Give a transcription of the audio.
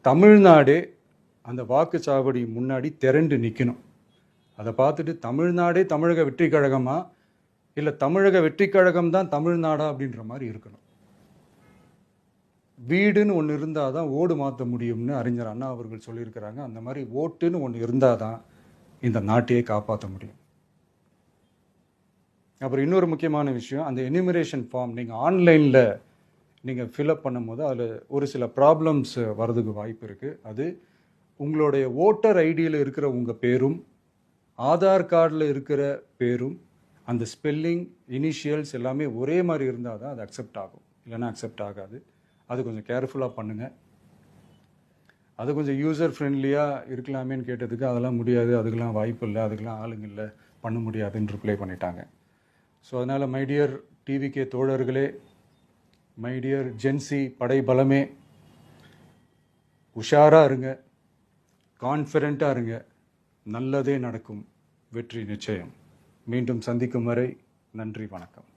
தமிழ்நாடே அந்த வாக்குச்சாவடி முன்னாடி திரண்டு நிற்கணும். அதை பார்த்துட்டு தமிழ்நாடே தமிழக வெற்றி கழகமா இல்லை தமிழக வெற்றி கழகம் தான் தமிழ்நாடா அப்படின்ற மாதிரி இருக்கணும். வீடுன்னு ஒன்று இருந்தால் தான் ஓடு மாற்ற முடியும்னு அறிஞர் அண்ணா அவர்கள் சொல்லியிருக்கிறாங்க. அந்த மாதிரி ஓட்டுன்னு ஒன்று இருந்தால் தான் இந்த நாட்டையே காப்பாற்ற முடியும். அப்புறம் இன்னொரு முக்கியமான விஷயம், அந்த எனிமரேஷன் ஃபார்ம் நீங்கள் ஆன்லைனில் நீங்கள் ஃபில்அப் பண்ணும்போது அதில் ஒரு சில ப்ராப்ளம்ஸ் வர்றதுக்கு வாய்ப்பு இருக்குது. அது உங்களுடைய ஓட்டர் ஐடியில் இருக்கிற உங்கள் பேரும் ஆதார் கார்டில் இருக்கிற பேரும் அந்த ஸ்பெல்லிங் இனிஷியல்ஸ் எல்லாமே ஒரே மாதிரி இருந்தால் தான் அது அக்செப்ட் ஆகும், இல்லைன்னா அக்செப்ட் ஆகாது. அது கொஞ்சம் கேர்ஃபுல்லாக பண்ணுங்கள். அது கொஞ்சம் யூசர் ஃப்ரெண்ட்லியாக இருக்கலாமேன்னு கேட்டதுக்கு அதெல்லாம் முடியாது, அதுக்கெல்லாம் வாய்ப்பு இல்லை, அதுக்கெல்லாம் ஆளுங்க இல்லை, பண்ண முடியாதுன்னு ரிப்ளை பண்ணிட்டாங்க. ஸோ அதனால் மைடியர் டிவிகே தோழர்களே, மைடியர் ஜென்சி படை பலமே, உஷாராக இருங்க, கான்ஃபிடென்ட்டாக இருங்க, நல்லதே நடக்கும், வெற்றி நிச்சயம். மீண்டும் சந்திக்கும் வரை நன்றி, வணக்கம்.